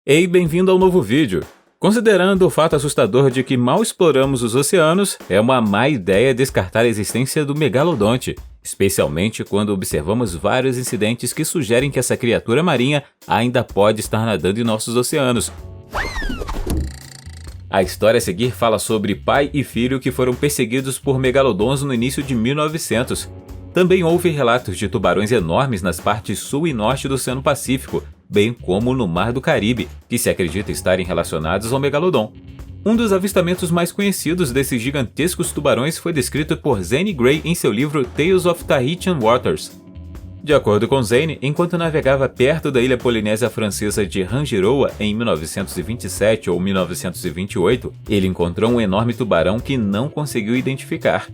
Ei, bem-vindo ao novo vídeo! Considerando o fato assustador de que mal exploramos os oceanos, é uma má ideia descartar a existência do megalodonte, especialmente quando observamos vários incidentes que sugerem que essa criatura marinha ainda pode estar nadando em nossos oceanos. A história a seguir fala sobre pai e filho que foram perseguidos por megalodons no início de 1900. Também houve relatos de tubarões enormes nas partes sul e norte do Oceano Pacífico, bem como no Mar do Caribe, que se acredita estarem relacionados ao megalodon. Um dos avistamentos mais conhecidos desses gigantescos tubarões foi descrito por Zane Grey em seu livro Tales of Tahitian Waters. De acordo com Zane, enquanto navegava perto da ilha polinésia francesa de Rangiroa em 1927 ou 1928, ele encontrou um enorme tubarão que não conseguiu identificar.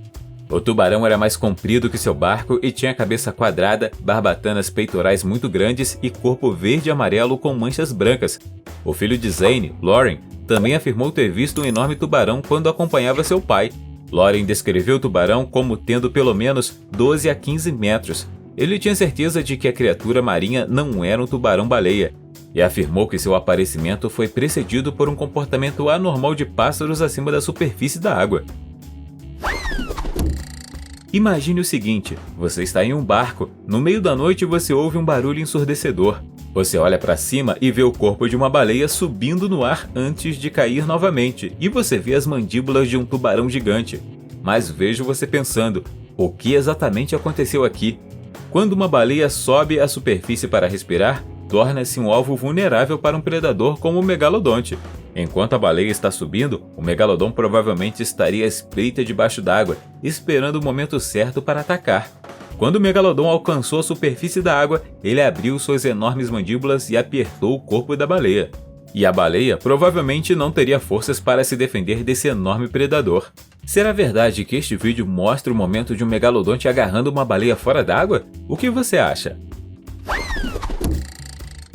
O tubarão era mais comprido que seu barco e tinha cabeça quadrada, barbatanas peitorais muito grandes e corpo verde e amarelo com manchas brancas. O filho de Zane, Lauren, também afirmou ter visto um enorme tubarão quando acompanhava seu pai. Lauren descreveu o tubarão como tendo pelo menos 12 a 15 metros. Ele tinha certeza de que a criatura marinha não era um tubarão-baleia e afirmou que seu aparecimento foi precedido por um comportamento anormal de pássaros acima da superfície da água. Imagine o seguinte, você está em um barco, no meio da noite você ouve um barulho ensurdecedor. Você olha para cima e vê o corpo de uma baleia subindo no ar antes de cair novamente, e você vê as mandíbulas de um tubarão gigante. Mas vejo você pensando, o que exatamente aconteceu aqui? Quando uma baleia sobe à superfície para respirar, torna-se um alvo vulnerável para um predador como o megalodonte. Enquanto a baleia está subindo, o megalodon provavelmente estaria à espreita debaixo d'água, esperando o momento certo para atacar. Quando o megalodon alcançou a superfície da água, ele abriu suas enormes mandíbulas e apertou o corpo da baleia. E a baleia provavelmente não teria forças para se defender desse enorme predador. Será verdade que este vídeo mostra o momento de um megalodonte agarrando uma baleia fora d'água? O que você acha?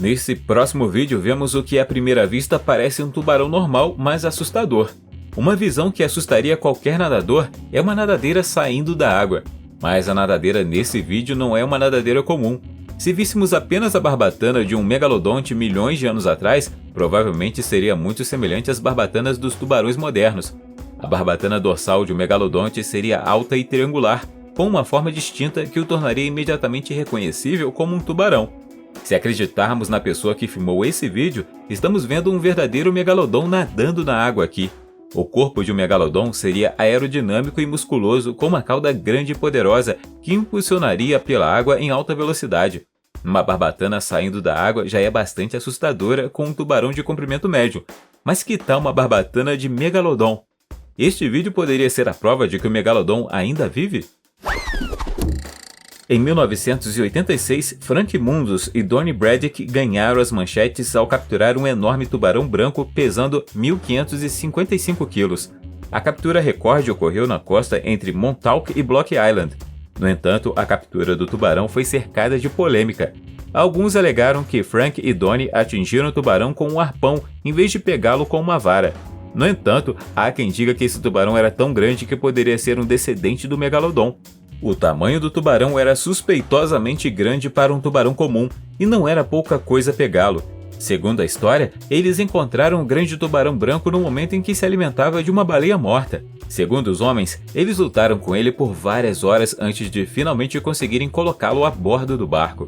Nesse próximo vídeo vemos o que à primeira vista parece um tubarão normal, mas assustador. Uma visão que assustaria qualquer nadador é uma nadadeira saindo da água. Mas a nadadeira nesse vídeo não é uma nadadeira comum. Se víssemos apenas a barbatana de um megalodonte milhões de anos atrás, provavelmente seria muito semelhante às barbatanas dos tubarões modernos. A barbatana dorsal de um megalodonte seria alta e triangular, com uma forma distinta que o tornaria imediatamente reconhecível como um tubarão. Se acreditarmos na pessoa que filmou esse vídeo, estamos vendo um verdadeiro megalodon nadando na água aqui. O corpo de um megalodon seria aerodinâmico e musculoso com uma cauda grande e poderosa que impulsionaria pela água em alta velocidade. Uma barbatana saindo da água já é bastante assustadora com um tubarão de comprimento médio. Mas que tal uma barbatana de megalodon? Este vídeo poderia ser a prova de que o megalodon ainda vive? Em 1986, Frank Mundus e Donnie Braddock ganharam as manchetes ao capturar um enorme tubarão branco pesando 1.555 quilos. A captura recorde ocorreu na costa entre Montauk e Block Island. No entanto, a captura do tubarão foi cercada de polêmica. Alguns alegaram que Frank e Donnie atingiram o tubarão com um arpão em vez de pegá-lo com uma vara. No entanto, há quem diga que esse tubarão era tão grande que poderia ser um descendente do megalodon. O tamanho do tubarão era suspeitosamente grande para um tubarão comum, e não era pouca coisa pegá-lo. Segundo a história, eles encontraram o grande tubarão branco no momento em que se alimentava de uma baleia morta. Segundo os homens, eles lutaram com ele por várias horas antes de finalmente conseguirem colocá-lo a bordo do barco.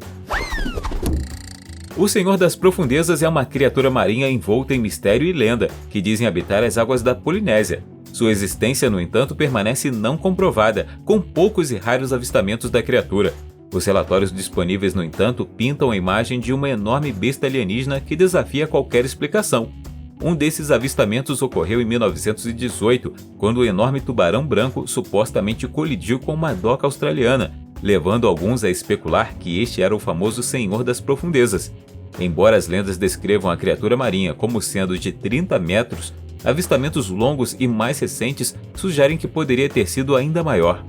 O Senhor das Profundezas é uma criatura marinha envolta em mistério e lenda, que dizem habitar as águas da Polinésia. Sua existência, no entanto, permanece não comprovada, com poucos e raros avistamentos da criatura. Os relatórios disponíveis, no entanto, pintam a imagem de uma enorme besta alienígena que desafia qualquer explicação. Um desses avistamentos ocorreu em 1918, quando o enorme tubarão branco supostamente colidiu com uma doca australiana, levando alguns a especular que este era o famoso Senhor das Profundezas. Embora as lendas descrevam a criatura marinha como sendo de 30 metros, avistamentos longos e mais recentes sugerem que poderia ter sido ainda maior.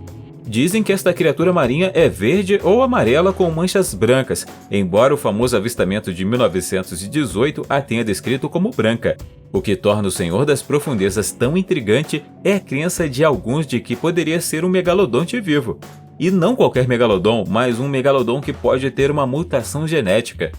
Dizem que esta criatura marinha é verde ou amarela com manchas brancas, embora o famoso avistamento de 1918 a tenha descrito como branca. O que torna o Senhor das Profundezas tão intrigante é a crença de alguns de que poderia ser um megalodonte vivo. E não qualquer megalodon, mas um megalodon que pode ter uma mutação genética.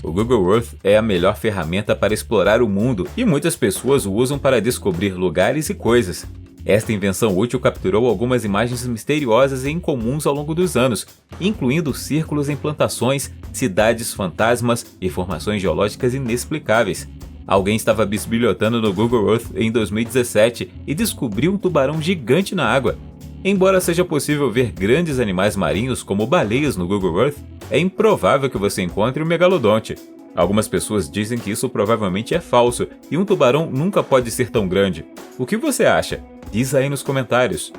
O Google Earth é a melhor ferramenta para explorar o mundo e muitas pessoas o usam para descobrir lugares e coisas. Esta invenção útil capturou algumas imagens misteriosas e incomuns ao longo dos anos, incluindo círculos em plantações, cidades fantasmas e formações geológicas inexplicáveis. Alguém estava bisbilhotando no Google Earth em 2017 e descobriu um tubarão gigante na água. Embora seja possível ver grandes animais marinhos como baleias no Google Earth, é improvável que você encontre um megalodonte. Algumas pessoas dizem que isso provavelmente é falso e um tubarão nunca pode ser tão grande. O que você acha? Diz aí nos comentários.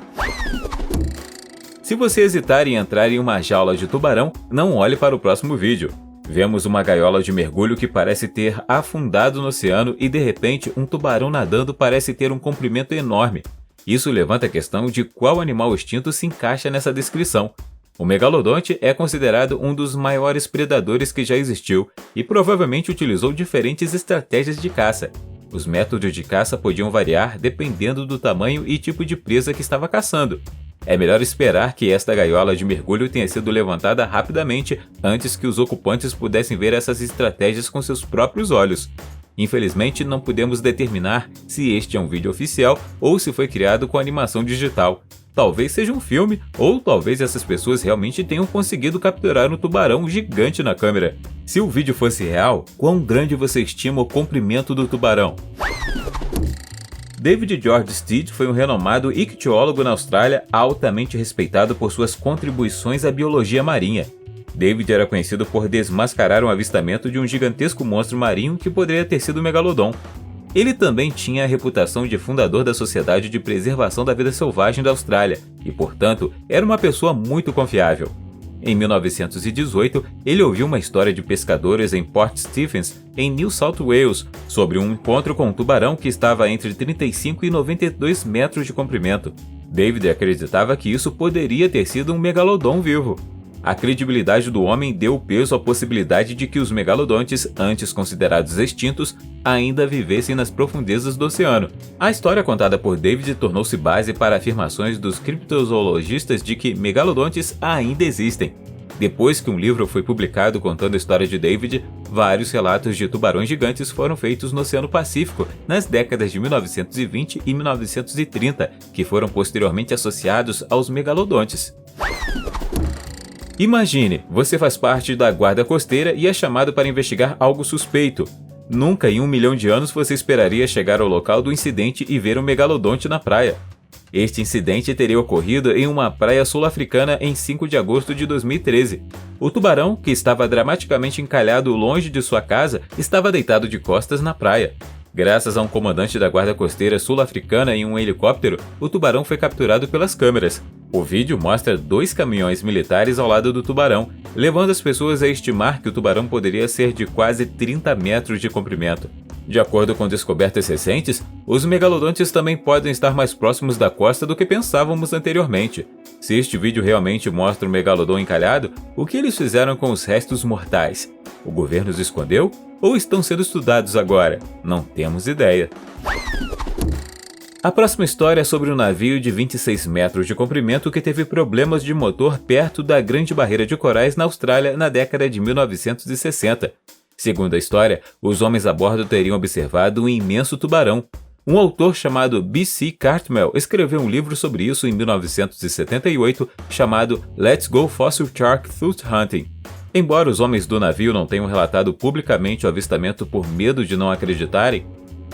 Se você hesitar em entrar em uma jaula de tubarão, não olhe para o próximo vídeo. Vemos uma gaiola de mergulho que parece ter afundado no oceano e de repente um tubarão nadando parece ter um comprimento enorme. Isso levanta a questão de qual animal extinto se encaixa nessa descrição. O megalodonte é considerado um dos maiores predadores que já existiu e provavelmente utilizou diferentes estratégias de caça. Os métodos de caça podiam variar dependendo do tamanho e tipo de presa que estava caçando. É melhor esperar que esta gaiola de mergulho tenha sido levantada rapidamente antes que os ocupantes pudessem ver essas estratégias com seus próprios olhos. Infelizmente, não podemos determinar se este é um vídeo oficial ou se foi criado com animação digital. Talvez seja um filme, ou talvez essas pessoas realmente tenham conseguido capturar um tubarão gigante na câmera. Se o vídeo fosse real, quão grande você estima o comprimento do tubarão? David George Stead foi um renomado ictiólogo na Austrália, altamente respeitado por suas contribuições à biologia marinha. David era conhecido por desmascarar um avistamento de um gigantesco monstro marinho que poderia ter sido o megalodon. Ele também tinha a reputação de fundador da Sociedade de Preservação da Vida Selvagem da Austrália e, portanto, era uma pessoa muito confiável. Em 1918, ele ouviu uma história de pescadores em Port Stephens, em New South Wales, sobre um encontro com um tubarão que estava entre 35 e 92 metros de comprimento. David acreditava que isso poderia ter sido um megalodon vivo. A credibilidade do homem deu peso à possibilidade de que os megalodontes, antes considerados extintos, ainda vivessem nas profundezas do oceano. A história contada por David tornou-se base para afirmações dos criptozoologistas de que megalodontes ainda existem. Depois que um livro foi publicado contando a história de David, vários relatos de tubarões gigantes foram feitos no Oceano Pacífico nas décadas de 1920 e 1930, que foram posteriormente associados aos megalodontes. Imagine, você faz parte da guarda costeira e é chamado para investigar algo suspeito. Nunca em 1 milhão de anos você esperaria chegar ao local do incidente e ver um megalodonte na praia. Este incidente teria ocorrido em uma praia sul-africana em 5 de agosto de 2013. O tubarão, que estava dramaticamente encalhado longe de sua casa, estava deitado de costas na praia. Graças a um comandante da guarda costeira sul-africana em um helicóptero, o tubarão foi capturado pelas câmeras. O vídeo mostra 2 caminhões militares ao lado do tubarão, levando as pessoas a estimar que o tubarão poderia ser de quase 30 metros de comprimento. De acordo com descobertas recentes, os megalodontes também podem estar mais próximos da costa do que pensávamos anteriormente. Se este vídeo realmente mostra um megalodon encalhado, o que eles fizeram com os restos mortais? O governo os escondeu? Ou estão sendo estudados agora? Não temos ideia. A próxima história é sobre um navio de 26 metros de comprimento que teve problemas de motor perto da Grande Barreira de Corais na Austrália na década de 1960. Segundo a história, os homens a bordo teriam observado um imenso tubarão. Um autor chamado B.C. Cartmel escreveu um livro sobre isso em 1978 chamado Let's Go Fossil Shark Tooth Hunting. Embora os homens do navio não tenham relatado publicamente o avistamento por medo de não acreditarem,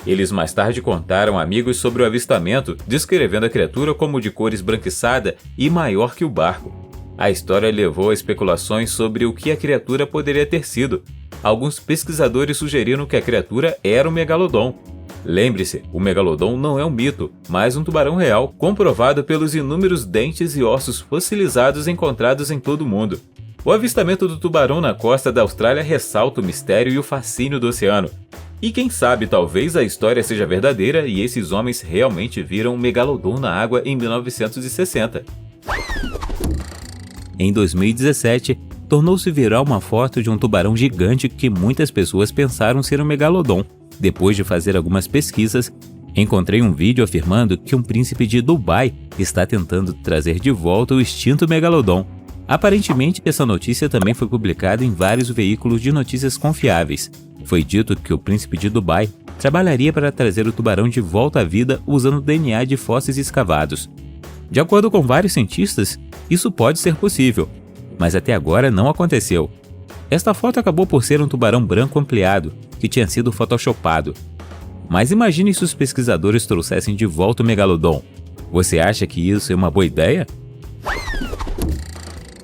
eles mais tarde contaram a amigos sobre o avistamento, descrevendo a criatura como de cor esbranquiçada e maior que o barco. A história levou a especulações sobre o que a criatura poderia ter sido. Alguns pesquisadores sugeriram que a criatura era um megalodon. Lembre-se, o megalodon não é um mito, mas um tubarão real, comprovado pelos inúmeros dentes e ossos fossilizados encontrados em todo o mundo. O avistamento do tubarão na costa da Austrália ressalta o mistério e o fascínio do oceano. E quem sabe, talvez a história seja verdadeira e esses homens realmente viram um megalodon na água em 1960. Em 2017, tornou-se viral uma foto de um tubarão gigante que muitas pessoas pensaram ser um megalodon. Depois de fazer algumas pesquisas, encontrei um vídeo afirmando que um príncipe de Dubai está tentando trazer de volta o extinto megalodon. Aparentemente, essa notícia também foi publicada em vários veículos de notícias confiáveis. Foi dito que o príncipe de Dubai trabalharia para trazer o tubarão de volta à vida usando DNA de fósseis escavados. De acordo com vários cientistas, isso pode ser possível, mas até agora não aconteceu. Esta foto acabou por ser um tubarão branco ampliado, que tinha sido photoshopado. Mas imagine se os pesquisadores trouxessem de volta o megalodon. Você acha que isso é uma boa ideia?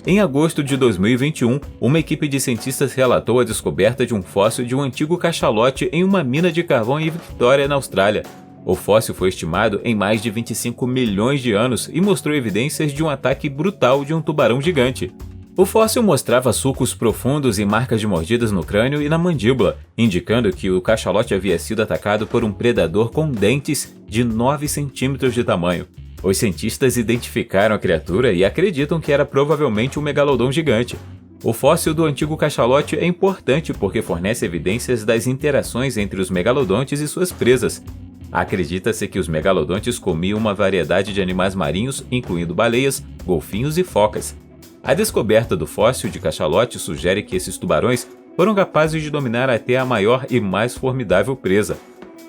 Em agosto de 2021, uma equipe de cientistas relatou a descoberta de um fóssil de um antigo cachalote em uma mina de carvão em Victoria, na Austrália. O fóssil foi estimado em mais de 25 milhões de anos e mostrou evidências de um ataque brutal de um tubarão gigante. O fóssil mostrava sulcos profundos e marcas de mordidas no crânio e na mandíbula, indicando que o cachalote havia sido atacado por um predador com dentes de 9 centímetros de tamanho. Os cientistas identificaram a criatura e acreditam que era provavelmente um megalodon gigante. O fóssil do antigo cachalote é importante porque fornece evidências das interações entre os megalodontes e suas presas. Acredita-se que os megalodontes comiam uma variedade de animais marinhos, incluindo baleias, golfinhos e focas. A descoberta do fóssil de cachalote sugere que esses tubarões foram capazes de dominar até a maior e mais formidável presa.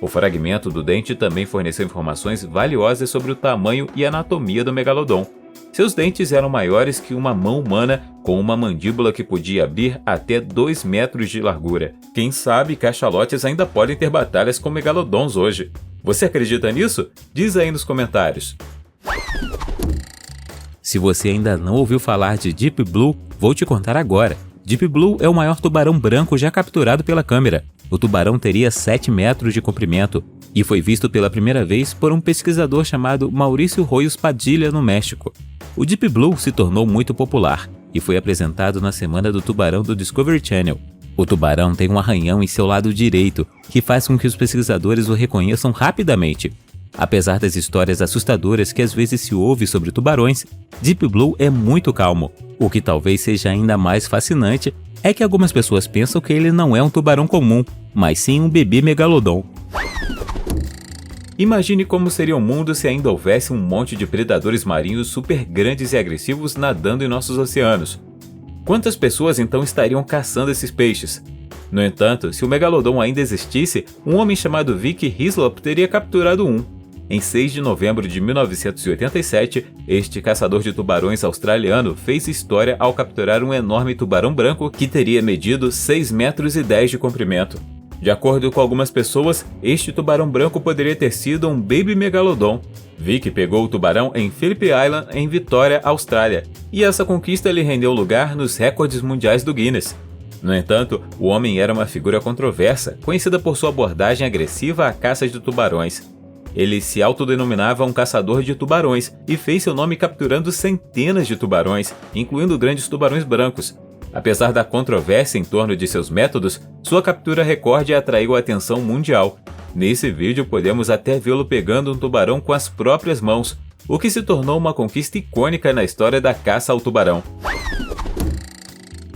O fragmento do dente também forneceu informações valiosas sobre o tamanho e anatomia do megalodon. Seus dentes eram maiores que uma mão humana, com uma mandíbula que podia abrir até 2 metros de largura. Quem sabe cachalotes ainda podem ter batalhas com megalodons hoje. Você acredita nisso? Diz aí nos comentários. Se você ainda não ouviu falar de Deep Blue, vou te contar agora. Deep Blue é o maior tubarão branco já capturado pela câmera. O tubarão teria 7 metros de comprimento e foi visto pela primeira vez por um pesquisador chamado Maurício Royos Padilha, no México. O Deep Blue se tornou muito popular e foi apresentado na Semana do Tubarão do Discovery Channel. O tubarão tem um arranhão em seu lado direito, que faz com que os pesquisadores o reconheçam rapidamente. Apesar das histórias assustadoras que às vezes se ouve sobre tubarões, Deep Blue é muito calmo. O que talvez seja ainda mais fascinante é que algumas pessoas pensam que ele não é um tubarão comum, mas sim um bebê megalodon. Imagine como seria o mundo se ainda houvesse um monte de predadores marinhos super grandes e agressivos nadando em nossos oceanos. Quantas pessoas então estariam caçando esses peixes? No entanto, se o megalodon ainda existisse, um homem chamado Vic Hislop teria capturado um. Em 6 de novembro de 1987, este caçador de tubarões australiano fez história ao capturar um enorme tubarão branco que teria medido 6,10 metros de comprimento. De acordo com algumas pessoas, este tubarão branco poderia ter sido um baby megalodon. Vic pegou o tubarão em Phillip Island, em Vitória, Austrália, e essa conquista lhe rendeu lugar nos recordes mundiais do Guinness. No entanto, o homem era uma figura controversa, conhecida por sua abordagem agressiva à caça de tubarões. Ele se autodenominava um caçador de tubarões e fez seu nome capturando centenas de tubarões, incluindo grandes tubarões brancos. Apesar da controvérsia em torno de seus métodos, sua captura recorde atraiu a atenção mundial. Nesse vídeo podemos até vê-lo pegando um tubarão com as próprias mãos, o que se tornou uma conquista icônica na história da caça ao tubarão.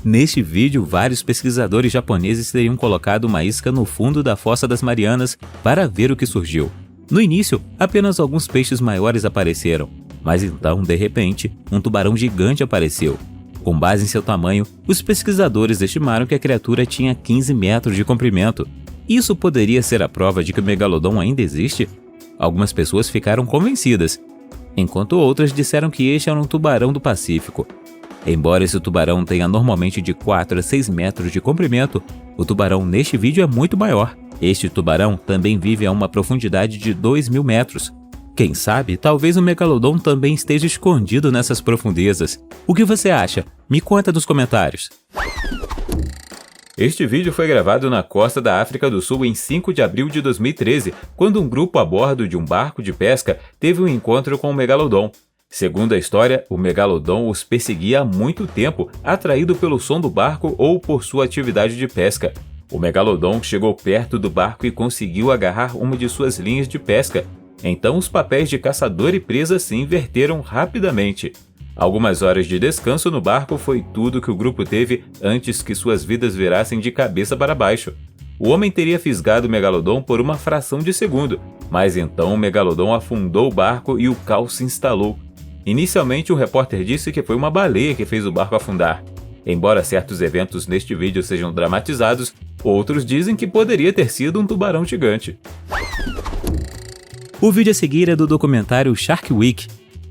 Neste vídeo, vários pesquisadores japoneses teriam colocado uma isca no fundo da Fossa das Marianas para ver o que surgiu. No início, apenas alguns peixes maiores apareceram, mas então, de repente, um tubarão gigante apareceu. Com base em seu tamanho, os pesquisadores estimaram que a criatura tinha 15 metros de comprimento. Isso poderia ser a prova de que o megalodon ainda existe? Algumas pessoas ficaram convencidas, enquanto outras disseram que este era um tubarão do Pacífico. Embora esse tubarão tenha normalmente de 4 a 6 metros de comprimento, o tubarão neste vídeo é muito maior. Este tubarão também vive a uma profundidade de 2.000 metros. Quem sabe, talvez o megalodon também esteja escondido nessas profundezas. O que você acha? Me conta nos comentários. Este vídeo foi gravado na costa da África do Sul em 5 de abril de 2013, quando um grupo a bordo de um barco de pesca teve um encontro com o megalodon. Segundo a história, o megalodon os perseguia há muito tempo, atraído pelo som do barco ou por sua atividade de pesca. O megalodon chegou perto do barco e conseguiu agarrar uma de suas linhas de pesca. Então os papéis de caçador e presa se inverteram rapidamente. Algumas horas de descanso no barco foi tudo que o grupo teve antes que suas vidas virassem de cabeça para baixo. O homem teria fisgado o megalodon por uma fração de segundo, mas então o megalodon afundou o barco e o caos se instalou. Inicialmente, o repórter disse que foi uma baleia que fez o barco afundar. Embora certos eventos neste vídeo sejam dramatizados, outros dizem que poderia ter sido um tubarão gigante. O vídeo a seguir é do documentário Shark Week,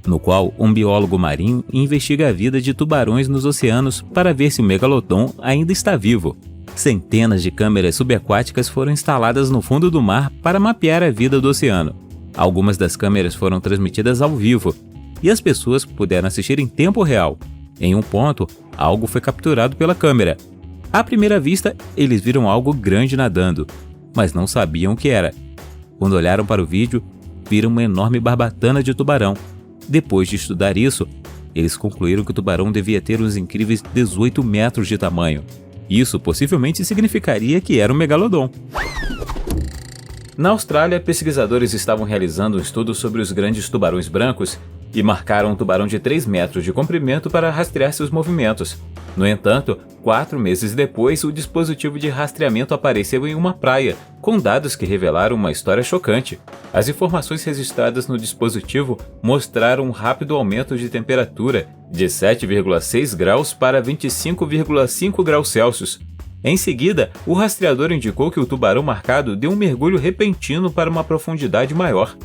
no qual um biólogo marinho investiga a vida de tubarões nos oceanos para ver se o megalodon ainda está vivo. Centenas de câmeras subaquáticas foram instaladas no fundo do mar para mapear a vida do oceano. Algumas das câmeras foram transmitidas ao vivo, e as pessoas puderam assistir em tempo real. Em um ponto, algo foi capturado pela câmera. À primeira vista, eles viram algo grande nadando, mas não sabiam o que era. Quando olharam para o vídeo, viram uma enorme barbatana de tubarão. Depois de estudar isso, eles concluíram que o tubarão devia ter uns incríveis 18 metros de tamanho. Isso possivelmente significaria que era um megalodon. Na Austrália, pesquisadores estavam realizando um estudo sobre os grandes tubarões brancos e marcaram um tubarão de 3 metros de comprimento para rastrear seus movimentos. No entanto, 4 meses depois, o dispositivo de rastreamento apareceu em uma praia, com dados que revelaram uma história chocante. As informações registradas no dispositivo mostraram um rápido aumento de temperatura, de 7,6 graus para 25,5 graus Celsius. Em seguida, o rastreador indicou que o tubarão marcado deu um mergulho repentino para uma profundidade maior.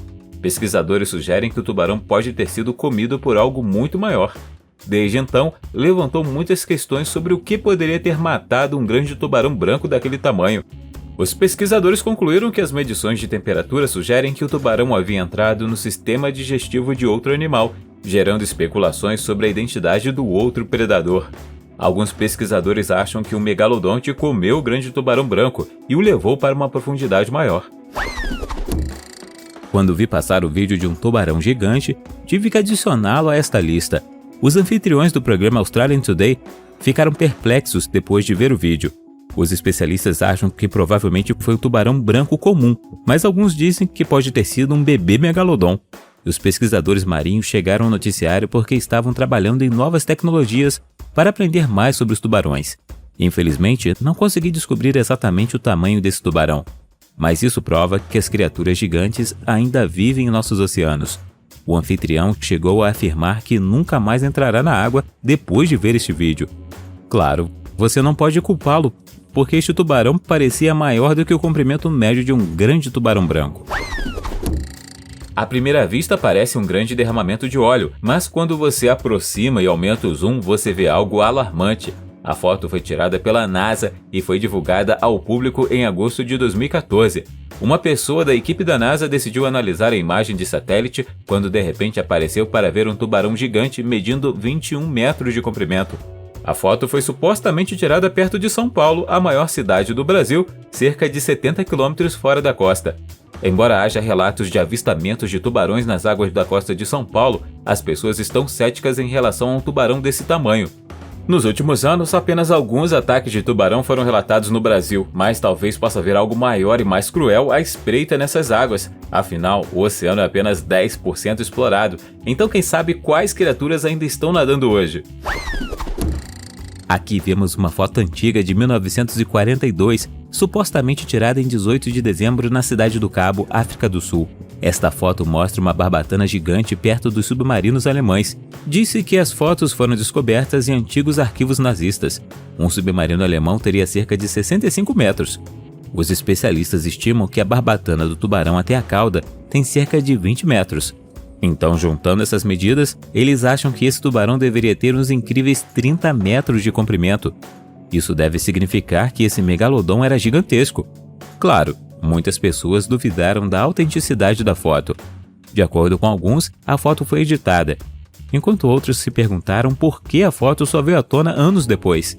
Pesquisadores sugerem que o tubarão pode ter sido comido por algo muito maior. Desde então, levantou muitas questões sobre o que poderia ter matado um grande tubarão branco daquele tamanho. Os pesquisadores concluíram que as medições de temperatura sugerem que o tubarão havia entrado no sistema digestivo de outro animal, gerando especulações sobre a identidade do outro predador. Alguns pesquisadores acham que o megalodonte comeu o grande tubarão branco e o levou para uma profundidade maior. Quando vi passar o vídeo de um tubarão gigante, tive que adicioná-lo a esta lista. Os anfitriões do programa Australian Today ficaram perplexos depois de ver o vídeo. Os especialistas acham que provavelmente foi um tubarão branco comum, mas alguns dizem que pode ter sido um bebê megalodon. Os pesquisadores marinhos chegaram ao noticiário porque estavam trabalhando em novas tecnologias para aprender mais sobre os tubarões. Infelizmente, não consegui descobrir exatamente o tamanho desse tubarão, mas isso prova que as criaturas gigantes ainda vivem em nossos oceanos. O anfitrião chegou a afirmar que nunca mais entrará na água depois de ver este vídeo. Claro, você não pode culpá-lo, porque este tubarão parecia maior do que o comprimento médio de um grande tubarão branco. À primeira vista parece um grande derramamento de óleo, mas quando você aproxima e aumenta o zoom, você vê algo alarmante. A foto foi tirada pela NASA e foi divulgada ao público em agosto de 2014. Uma pessoa da equipe da NASA decidiu analisar a imagem de satélite quando de repente apareceu para ver um tubarão gigante medindo 21 metros de comprimento. A foto foi supostamente tirada perto de São Paulo, a maior cidade do Brasil, cerca de 70 quilômetros fora da costa. Embora haja relatos de avistamentos de tubarões nas águas da costa de São Paulo, as pessoas estão céticas em relação a um tubarão desse tamanho. Nos últimos anos, apenas alguns ataques de tubarão foram relatados no Brasil, mas talvez possa haver algo maior e mais cruel à espreita nessas águas. Afinal, o oceano é apenas 10% explorado, então quem sabe quais criaturas ainda estão nadando hoje? Aqui vemos uma foto antiga de 1942, supostamente tirada em 18 de dezembro na cidade do Cabo, África do Sul. Esta foto mostra uma barbatana gigante perto dos submarinos alemães. Disse que as fotos foram descobertas em antigos arquivos nazistas. Um submarino alemão teria cerca de 65 metros. Os especialistas estimam que a barbatana do tubarão até a cauda tem cerca de 20 metros. Então, juntando essas medidas, eles acham que esse tubarão deveria ter uns incríveis 30 metros de comprimento. Isso deve significar que esse megalodon era gigantesco. Claro, muitas pessoas duvidaram da autenticidade da foto. De acordo com alguns, a foto foi editada, enquanto outros se perguntaram por que a foto só veio à tona anos depois.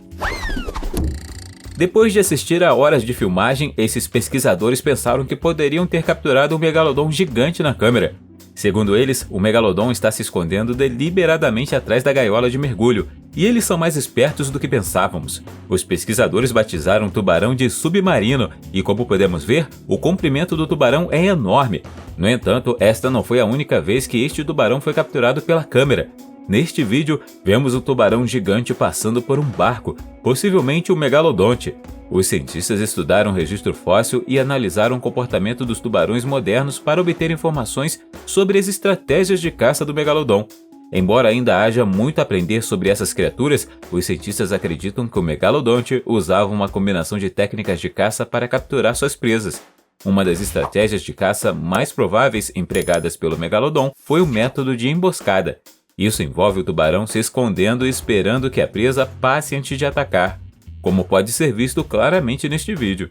Depois de assistir a horas de filmagem, esses pesquisadores pensaram que poderiam ter capturado um megalodon gigante na câmera. Segundo eles, o megalodon está se escondendo deliberadamente atrás da gaiola de mergulho, e eles são mais espertos do que pensávamos. Os pesquisadores batizaram o tubarão de submarino, e como podemos ver, o comprimento do tubarão é enorme. No entanto, esta não foi a única vez que este tubarão foi capturado pela câmera. Neste vídeo, vemos um tubarão gigante passando por um barco, possivelmente um megalodonte. Os cientistas estudaram o registro fóssil e analisaram o comportamento dos tubarões modernos para obter informações sobre as estratégias de caça do megalodon. Embora ainda haja muito a aprender sobre essas criaturas, os cientistas acreditam que o megalodonte usava uma combinação de técnicas de caça para capturar suas presas. Uma das estratégias de caça mais prováveis empregadas pelo megalodon foi o método de emboscada. Isso envolve o tubarão se escondendo e esperando que a presa passe antes de atacar, como pode ser visto claramente neste vídeo.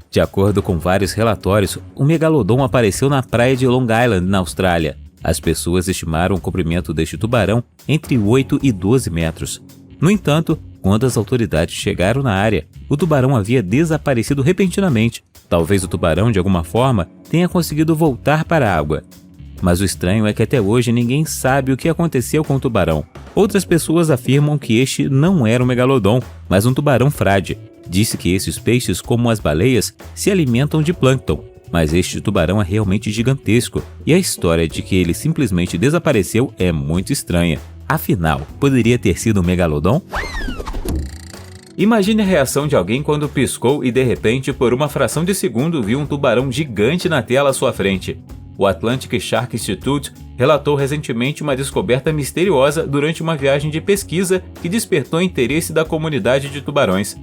De acordo com vários relatórios, o megalodon apareceu na praia de Long Island, na Austrália. As pessoas estimaram o comprimento deste tubarão entre 8 e 12 metros. No entanto, quando as autoridades chegaram na área, o tubarão havia desaparecido repentinamente. Talvez o tubarão, de alguma forma, tenha conseguido voltar para a água. Mas o estranho é que até hoje ninguém sabe o que aconteceu com o tubarão. Outras pessoas afirmam que este não era um megalodon, mas um tubarão frade. Disse que esses peixes, como as baleias, se alimentam de plâncton. Mas este tubarão é realmente gigantesco, e a história de que ele simplesmente desapareceu é muito estranha. Afinal, poderia ter sido um megalodon? Imagine a reação de alguém quando piscou e de repente, por uma fração de segundo, viu um tubarão gigante na tela à sua frente. O Atlantic Shark Institute relatou recentemente uma descoberta misteriosa durante uma viagem de pesquisa que despertou o interesse da comunidade de tubarões.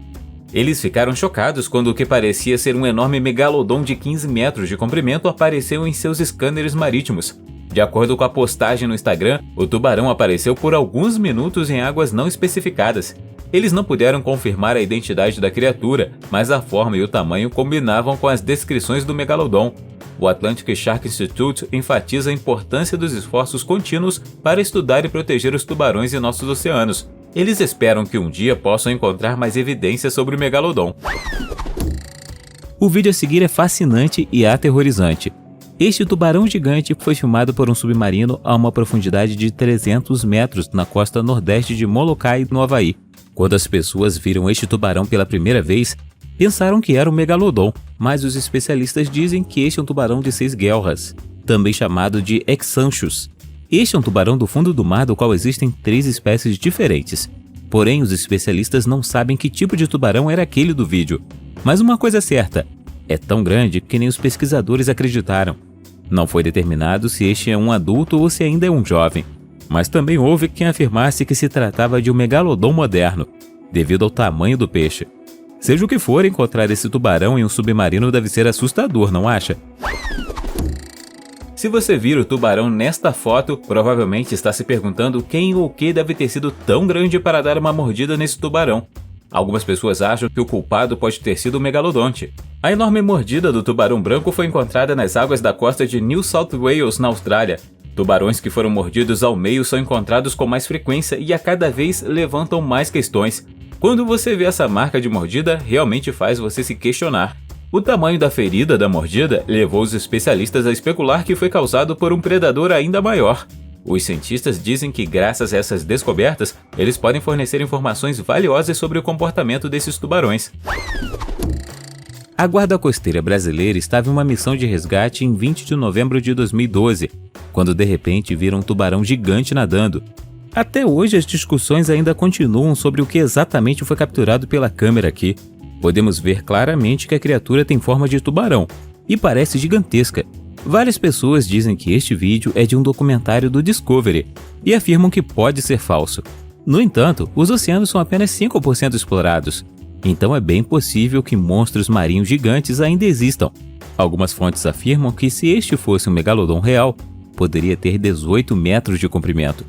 Eles ficaram chocados quando o que parecia ser um enorme megalodon de 15 metros de comprimento apareceu em seus scanners marítimos. De acordo com a postagem no Instagram, o tubarão apareceu por alguns minutos em águas não especificadas. Eles não puderam confirmar a identidade da criatura, mas a forma e o tamanho combinavam com as descrições do megalodon. O Atlantic Shark Institute enfatiza a importância dos esforços contínuos para estudar e proteger os tubarões em nossos oceanos. Eles esperam que um dia possam encontrar mais evidências sobre o megalodon. O vídeo a seguir é fascinante e aterrorizante. Este tubarão gigante foi filmado por um submarino a uma profundidade de 300 metros na costa nordeste de Molokai, no Havaí. Quando as pessoas viram este tubarão pela primeira vez, pensaram que era um megalodon, mas os especialistas dizem que este é um tubarão de 6 guelras, também chamado de Exanchus. Este é um tubarão do fundo do mar do qual existem 3 espécies diferentes. Porém, os especialistas não sabem que tipo de tubarão era aquele do vídeo. Mas uma coisa é certa, é tão grande que nem os pesquisadores acreditaram. Não foi determinado se este é um adulto ou se ainda é um jovem. Mas também houve quem afirmasse que se tratava de um megalodon moderno, devido ao tamanho do peixe. Seja o que for, encontrar esse tubarão em um submarino deve ser assustador, não acha? Se você vir o tubarão nesta foto, provavelmente está se perguntando quem ou o que deve ter sido tão grande para dar uma mordida nesse tubarão. Algumas pessoas acham que o culpado pode ter sido o megalodonte. A enorme mordida do tubarão branco foi encontrada nas águas da costa de New South Wales, na Austrália. Tubarões que foram mordidos ao meio são encontrados com mais frequência e a cada vez levantam mais questões. Quando você vê essa marca de mordida, realmente faz você se questionar. O tamanho da ferida da mordida levou os especialistas a especular que foi causado por um predador ainda maior. Os cientistas dizem que, graças a essas descobertas, eles podem fornecer informações valiosas sobre o comportamento desses tubarões. A Guarda Costeira Brasileira estava em uma missão de resgate em 20 de novembro de 2012, quando de repente viram um tubarão gigante nadando. Até hoje as discussões ainda continuam sobre o que exatamente foi capturado pela câmera aqui. Podemos ver claramente que a criatura tem forma de tubarão e parece gigantesca. Várias pessoas dizem que este vídeo é de um documentário do Discovery e afirmam que pode ser falso. No entanto, os oceanos são apenas 5% explorados, então é bem possível que monstros marinhos gigantes ainda existam. Algumas fontes afirmam que se este fosse um megalodon real, poderia ter 18 metros de comprimento.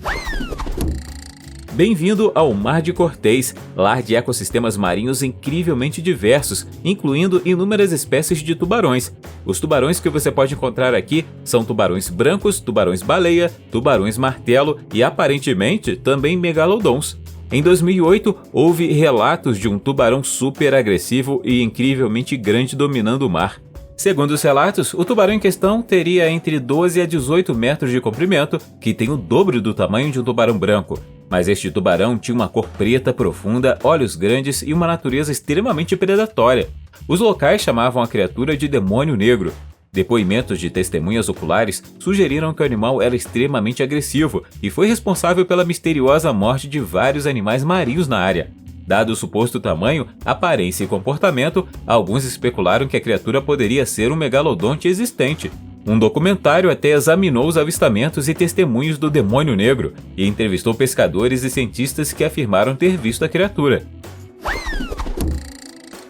Bem-vindo ao Mar de Cortez, lar de ecossistemas marinhos incrivelmente diversos, incluindo inúmeras espécies de tubarões. Os tubarões que você pode encontrar aqui são tubarões brancos, tubarões-baleia, tubarões-martelo e, aparentemente, também megalodons. Em 2008, houve relatos de um tubarão super agressivo e incrivelmente grande dominando o mar. Segundo os relatos, o tubarão em questão teria entre 12 a 18 metros de comprimento, que tem o dobro do tamanho de um tubarão branco. Mas este tubarão tinha uma cor preta profunda, olhos grandes e uma natureza extremamente predatória. Os locais chamavam a criatura de demônio negro. Depoimentos de testemunhas oculares sugeriram que o animal era extremamente agressivo e foi responsável pela misteriosa morte de vários animais marinhos na área. Dado o suposto tamanho, aparência e comportamento, alguns especularam que a criatura poderia ser um megalodonte existente. Um documentário até examinou os avistamentos e testemunhos do demônio negro e entrevistou pescadores e cientistas que afirmaram ter visto a criatura.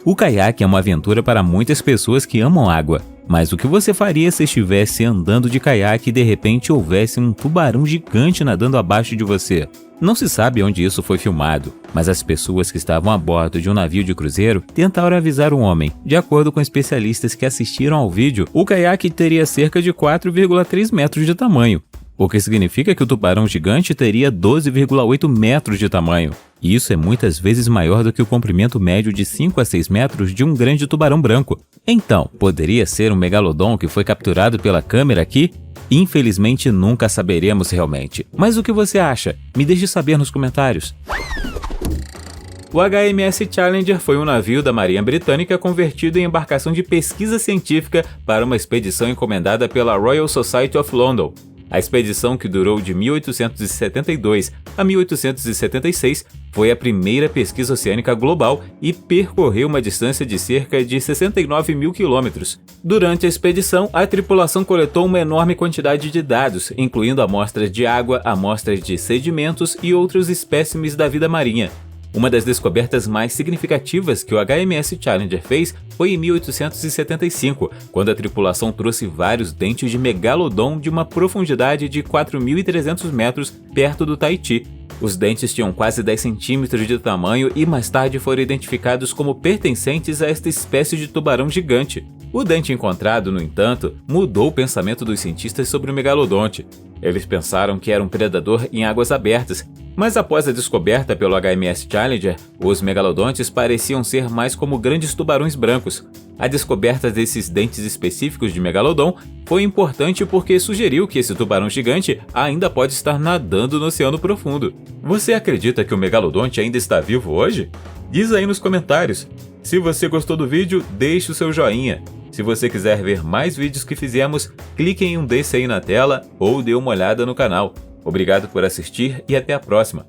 O caiaque é uma aventura para muitas pessoas que amam água. Mas o que você faria se estivesse andando de caiaque e de repente houvesse um tubarão gigante nadando abaixo de você? Não se sabe onde isso foi filmado, mas as pessoas que estavam a bordo de um navio de cruzeiro tentaram avisar o homem. De acordo com especialistas que assistiram ao vídeo, o caiaque teria cerca de 4,3 metros de tamanho, o que significa que o tubarão gigante teria 12,8 metros de tamanho. E isso é muitas vezes maior do que o comprimento médio de 5 a 6 metros de um grande tubarão branco. Então, poderia ser um megalodon que foi capturado pela câmera aqui? Infelizmente, nunca saberemos realmente. Mas o que você acha? Me deixe saber nos comentários. O HMS Challenger foi um navio da Marinha Britânica convertido em embarcação de pesquisa científica para uma expedição encomendada pela Royal Society of London. A expedição, que durou de 1872 a 1876, foi a primeira pesquisa oceânica global e percorreu uma distância de cerca de 69 mil quilômetros. Durante a expedição, a tripulação coletou uma enorme quantidade de dados, incluindo amostras de água, amostras de sedimentos e outros espécimes da vida marinha. Uma das descobertas mais significativas que o HMS Challenger fez foi em 1875, quando a tripulação trouxe vários dentes de megalodon de uma profundidade de 4.300 metros perto do Tahiti. Os dentes tinham quase 10 centímetros de tamanho e mais tarde foram identificados como pertencentes a esta espécie de tubarão gigante. O dente encontrado, no entanto, mudou o pensamento dos cientistas sobre o megalodonte. Eles pensaram que era um predador em águas abertas, mas após a descoberta pelo HMS Challenger, os megalodontes pareciam ser mais como grandes tubarões brancos. A descoberta desses dentes específicos de megalodon foi importante porque sugeriu que esse tubarão gigante ainda pode estar nadando no oceano profundo. Você acredita que o megalodonte ainda está vivo hoje? Diz aí nos comentários. Se você gostou do vídeo, deixe o seu joinha. Se você quiser ver mais vídeos que fizemos, clique em um desse aí na tela ou dê uma olhada no canal. Obrigado por assistir e até a próxima!